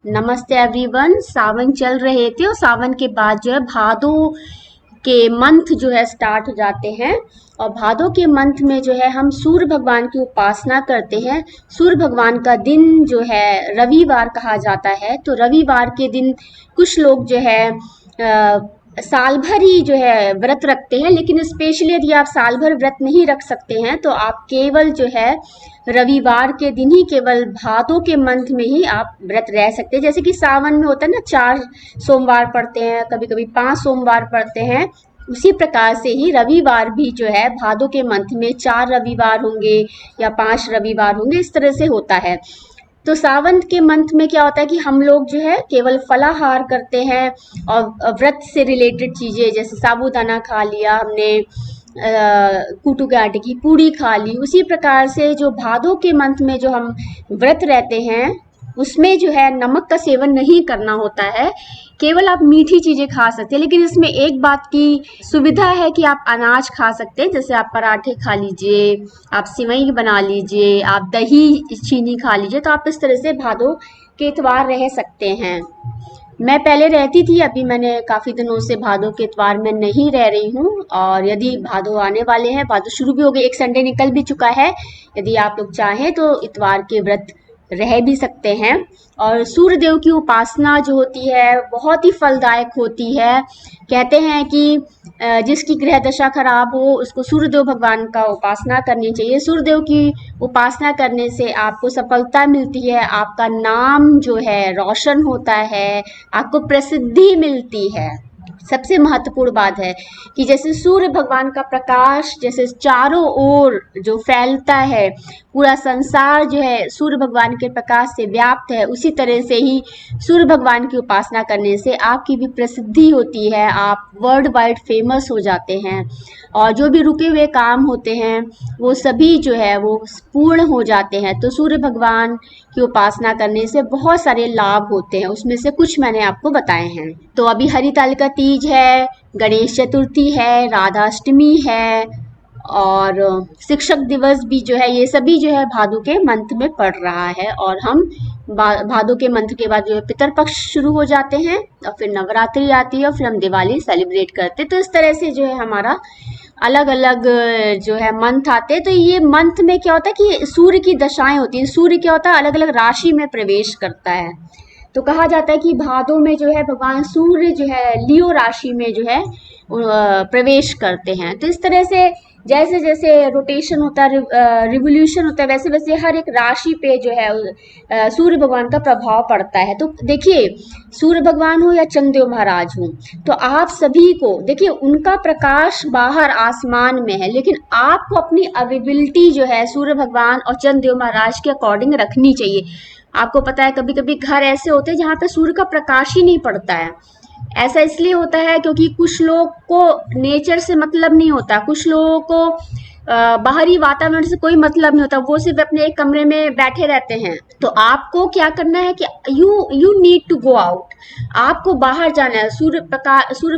नमस्ते एवरीवन। सावन चल रहे थे और सावन के बाद जो है भादो के मंथ जो है स्टार्ट हो जाते हैं। और भादो के मंथ में जो है हम सूर्य भगवान की उपासना करते हैं। सूर्य भगवान का दिन जो है रविवार कहा जाता है। तो रविवार के दिन कुछ लोग जो है साल भर ही जो है व्रत रखते हैं, लेकिन स्पेशली यदि आप साल भर व्रत नहीं रख सकते हैं तो आप केवल जो है रविवार के दिन ही, केवल भादों के मंथ में ही आप व्रत रह सकते हैं। जैसे कि सावन में होता है ना, 4 सोमवार पड़ते हैं, कभी कभी 5 सोमवार पड़ते हैं। उसी प्रकार से ही रविवार भी जो है भादों के मंथ में 4 रविवार होंगे या 5 रविवार होंगे, इस तरह से होता है। तो सावन के मंथ में क्या होता है कि हम लोग जो है केवल फलाहार करते हैं और व्रत से रिलेटेड चीजें, जैसे साबूदाना खा लिया हमने, कूटू के आटे की पूड़ी खा ली। उसी प्रकार से जो भादों के मंथ में जो हम व्रत रहते हैं उसमें जो है नमक का सेवन नहीं करना होता है, केवल आप मीठी चीजें खा सकते हैं। लेकिन इसमें एक बात की सुविधा है कि आप अनाज खा सकते हैं, जैसे आप पराठे खा लीजिए, आप सिवई बना लीजिए, आप दही चीनी खा लीजिए। तो आप इस तरह से भादों के इतवार रह सकते हैं। मैं पहले रहती थी, अभी मैंने काफी दिनों से भादों के इतवार में नहीं रह रही हूँ। और यदि भादो आने वाले हैं, भादो शुरू भी हो गए, एक संडे निकल भी चुका है, यदि आप लोग चाहें तो इतवार के व्रत रह भी सकते हैं। और सूर्य देव की उपासना जो होती है बहुत ही फलदायक होती है। कहते हैं कि जिसकी ग्रह दशा खराब हो उसको सूर्य देव भगवान का उपासना करनी चाहिए। सूर्य देव की उपासना करने से आपको सफलता मिलती है, आपका नाम जो है रोशन होता है, आपको प्रसिद्धि मिलती है। सबसे महत्वपूर्ण बात है कि जैसे सूर्य भगवान का प्रकाश जैसे चारों ओर जो फैलता है, पूरा संसार जो है सूर्य भगवान के प्रकाश से व्याप्त है, उसी तरह से ही सूर्य भगवान की उपासना करने से आपकी भी प्रसिद्धि होती है, आप वर्ल्ड वाइड फेमस हो जाते हैं। और जो भी रुके हुए काम होते हैं वो सभी जो है वो पूर्ण हो जाते हैं। तो सूर्य भगवान की उपासना करने से बहुत सारे लाभ होते हैं, उसमें से कुछ मैंने आपको बताए हैं। तो अभी हरितालिका तीज है, गणेश चतुर्थी है, राधाष्टमी है और शिक्षक दिवस भी जो है, ये सभी जो है भादो के मंथ में पड़ रहा है। और हम भादो के मंथ के बाद जो है पितरपक्ष शुरू हो जाते हैं और फिर नवरात्रि आती है और फिर हम दिवाली सेलिब्रेट करते हैं। तो इस तरह से जो है हमारा अलग अलग जो है मंथ आते हैं। तो ये मंथ में क्या होता है कि सूर्य की दशाएं होती हैं। सूर्य क्या होता है, अलग अलग राशि में प्रवेश करता है। तो कहा जाता है कि भादों में जो है भगवान सूर्य जो है लियो राशि में जो है प्रवेश करते हैं। तो इस तरह से जैसे जैसे रोटेशन होता है, रिवोल्यूशन होता है, वैसे वैसे हर एक राशि पे जो है सूर्य भगवान का प्रभाव पड़ता है। तो देखिए, सूर्य भगवान हो या चंद्रदेव महाराज हो, तो आप सभी को देखिए उनका प्रकाश बाहर आसमान में है, लेकिन आपको अपनी अवेबिलिटी जो है सूर्य भगवान और चंद्रदेव महाराज के अकॉर्डिंग रखनी चाहिए। आपको पता है कभी कभी घर ऐसे होते हैं जहाँ पे सूर्य का प्रकाश ही नहीं पड़ता है। ऐसा इसलिए होता है क्योंकि कुछ लोग को नेचर से मतलब नहीं होता, कुछ लोगों को बाहरी वातावरण से कोई मतलब नहीं होता, वो सिर्फ अपने एक कमरे में बैठे रहते हैं। तो आपको क्या करना है कि you need to go out, आपको बाहर जाना है। सूर्य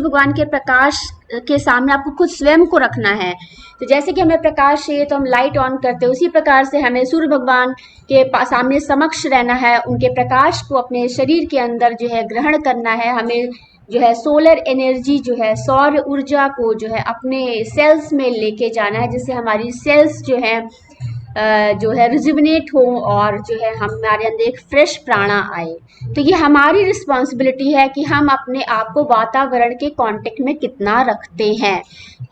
भगवान के प्रकाश के सामने आपको खुद स्वयं को रखना है। तो जैसे कि हमें प्रकाश चाहिए तो हम लाइट ऑन करते हैं, उसी प्रकार से हमें सूर्य भगवान के सामने समक्ष रहना है, उनके प्रकाश को अपने शरीर के अंदर जो है ग्रहण करना है। हमें जो है सोलर एनर्जी जो है, सौर ऊर्जा को जो है अपने सेल्स में लेके जाना है, जिससे हमारी सेल्स जो है रिजुविनेट हो और जो है हमारे अंदर एक फ्रेश प्राणा आए। तो ये हमारी रिस्पॉन्सिबिलिटी है कि हम अपने आप को वातावरण के कांटेक्ट में कितना रखते हैं।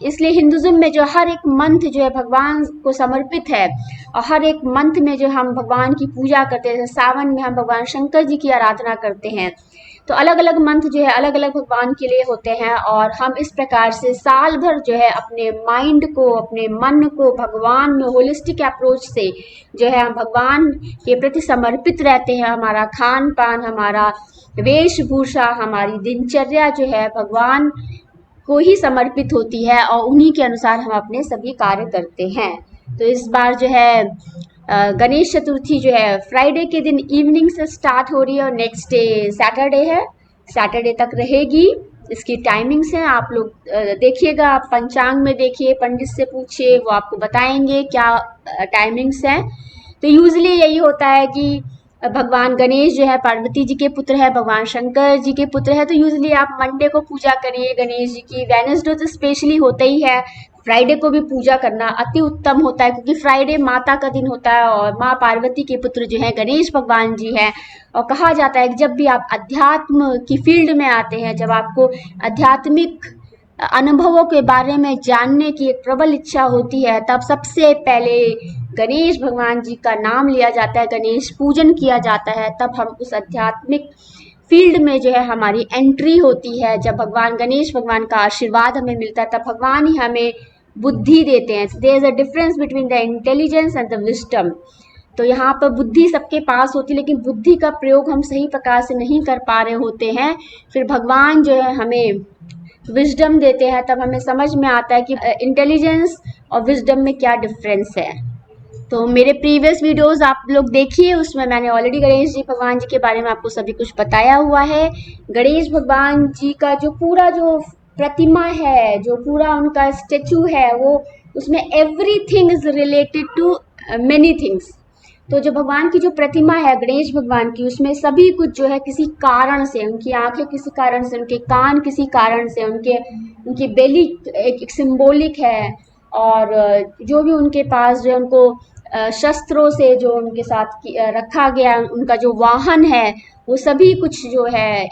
इसलिए हिंदुज्म में जो हर एक मंथ जो है भगवान को समर्पित है, और हर एक मंथ में जो हम भगवान की पूजा करते हैं। जैसे सावन में हम भगवान शंकर जी की आराधना करते हैं। तो अलग अलग मंथ जो है अलग अलग भगवान के लिए होते हैं, और हम इस प्रकार से साल भर जो है अपने माइंड को, अपने मन को भगवान में होलिस्टिक अप्रोच से जो है हम भगवान के प्रति समर्पित रहते हैं। हमारा खान पान, हमारा वेशभूषा, हमारी दिनचर्या जो है भगवान को ही समर्पित होती है और उन्हीं के अनुसार हम अपने सभी कार्य करते हैं। तो इस बार जो है गणेश चतुर्थी जो है फ्राइडे के दिन इवनिंग से स्टार्ट हो रही है और नेक्स्ट डे सैटरडे है, सैटरडे तक रहेगी। इसकी टाइमिंग्स हैं, आप लोग देखिएगा, आप पंचांग में देखिए, पंडित से पूछिए, वो आपको बताएंगे क्या टाइमिंग्स हैं। तो यूजली यही होता है कि भगवान गणेश जो है पार्वती जी के पुत्र है, भगवान शंकर जी के पुत्र है, तो यूजली आप मंडे को पूजा करिए गणेश जी की। वेडनेसडे तो स्पेशली होता ही है, फ्राइडे को भी पूजा करना अति उत्तम होता है, क्योंकि फ्राइडे माता का दिन होता है और माँ पार्वती के पुत्र जो है गणेश भगवान जी है। और कहा जाता है कि जब भी आप अध्यात्म की फील्ड में आते हैं, जब आपको आध्यात्मिक अनुभवों के बारे में जानने की एक प्रबल इच्छा होती है, तब सबसे पहले गणेश भगवान जी का नाम लिया जाता है, गणेश पूजन किया जाता है, तब हम उस आध्यात्मिक फील्ड में जो है हमारी एंट्री होती है। जब भगवान गणेश भगवान का आशीर्वाद हमें मिलता है, तब भगवान ही हमें बुद्धि देते हैं। There is a difference between the intelligence and the wisdom. तो यहाँ पर बुद्धि सबके पास होती है, लेकिन बुद्धि का प्रयोग हम सही प्रकार से नहीं कर पा रहे होते हैं। फिर भगवान जो है हमें विजडम देते हैं, तब हमें समझ में आता है कि इंटेलिजेंस और विजडम में क्या डिफरेंस है। तो मेरे प्रीवियस वीडियोस आप लोग देखिए, उसमें मैंने ऑलरेडी गणेश जी भगवान जी के बारे में आपको सभी कुछ बताया हुआ है। गणेश भगवान जी का जो पूरा जो प्रतिमा है, जो पूरा उनका स्टेचू है, वो उसमें everything is related to many things. तो जो भगवान की जो प्रतिमा है गणेश भगवान की, उसमें सभी कुछ जो है किसी कारण से, उनकी आंखें किसी कारण से, उनके कान किसी कारण से, उनकी बेली एक सिंबॉलिक है, और जो भी उनके पास जो उनको शस्त्रों से जो उनके साथ रखा गया, उनका जो वाहन है, वो सभी कुछ जो है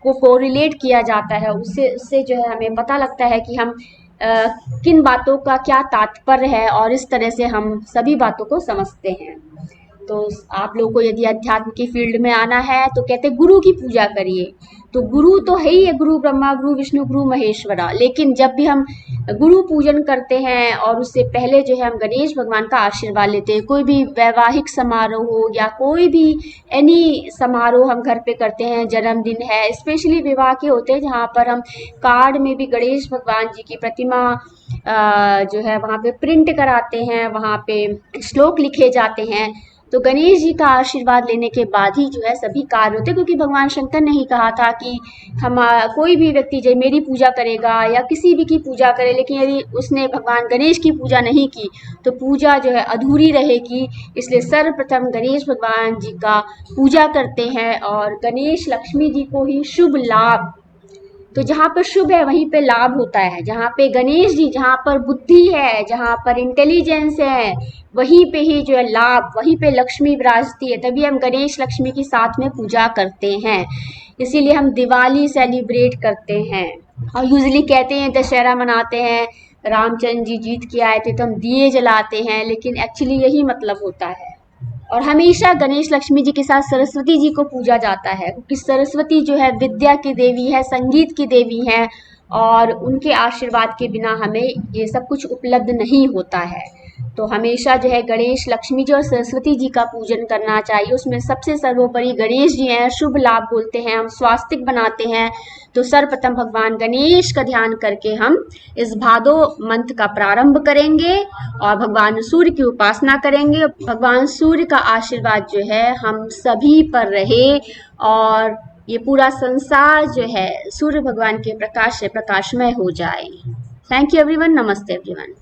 को कोरिलेट किया जाता है। उससे जो है हमें पता लगता है कि हम किन बातों का क्या तात्पर्य है, और इस तरह से हम सभी बातों को समझते हैं। तो आप लोगों को यदि अध्यात्म की फील्ड में आना है तो कहते गुरु की पूजा करिए। तो गुरु तो है ही है, गुरु ब्रह्मा गुरु विष्णु गुरु महेश्वरा, लेकिन जब भी हम गुरु पूजन करते हैं और उससे पहले जो है हम गणेश भगवान का आशीर्वाद लेते हैं। कोई भी वैवाहिक समारोह हो या कोई भी एनी समारोह हम घर पे करते हैं, जन्मदिन है, स्पेशली विवाह के होते हैं, जहाँ पर हम कार्ड में भी गणेश भगवान जी की प्रतिमा जो है वहाँ पे प्रिंट कराते हैं, वहाँ पे श्लोक लिखे जाते हैं। तो गणेश जी का आशीर्वाद लेने के बाद ही जो है सभी कार्य होते हैं, क्योंकि भगवान शंकर ने ही कहा था कि हम कोई भी व्यक्ति जो मेरी पूजा करेगा या किसी भी की पूजा करे, लेकिन यदि उसने भगवान गणेश की पूजा नहीं की तो पूजा जो है अधूरी रहेगी। इसलिए सर्वप्रथम गणेश भगवान जी का पूजा करते हैं, और गणेश लक्ष्मी जी को ही शुभ लाभ। तो जहाँ पर शुभ है वहीं पे लाभ होता है, जहाँ पे गणेश जी, जहाँ पर बुद्धि है, जहाँ पर इंटेलिजेंस है, वहीं पे ही जो है लाभ, वहीं पे लक्ष्मी विराजती है। तभी हम गणेश लक्ष्मी की साथ में पूजा करते हैं। इसीलिए हम दिवाली सेलिब्रेट करते हैं, और यूजली कहते हैं दशहरा मनाते हैं, रामचंद्र जी जीत के आए थे तो हम दिए जलाते हैं, लेकिन एक्चुअली यही मतलब होता है। और हमेशा गणेश लक्ष्मी जी के साथ सरस्वती जी को पूजा जाता है, क्योंकि सरस्वती जो है विद्या की देवी है, संगीत की देवी है, और उनके आशीर्वाद के बिना हमें ये सब कुछ उपलब्ध नहीं होता है। तो हमेशा जो है गणेश लक्ष्मी जी और सरस्वती जी का पूजन करना चाहिए। उसमें सबसे सर्वोपरि गणेश जी हैं, शुभ लाभ बोलते हैं, हम स्वास्तिक बनाते हैं। तो सर्वप्रथम भगवान गणेश का ध्यान करके हम इस भादो मंथ का प्रारंभ करेंगे और भगवान सूर्य की उपासना करेंगे। भगवान सूर्य का आशीर्वाद जो है हम सभी पर रहे, और ये पूरा संसार जो है सूर्य भगवान के प्रकाश से प्रकाशमय हो जाए। Thank you everyone. नमस्ते एवरीवन।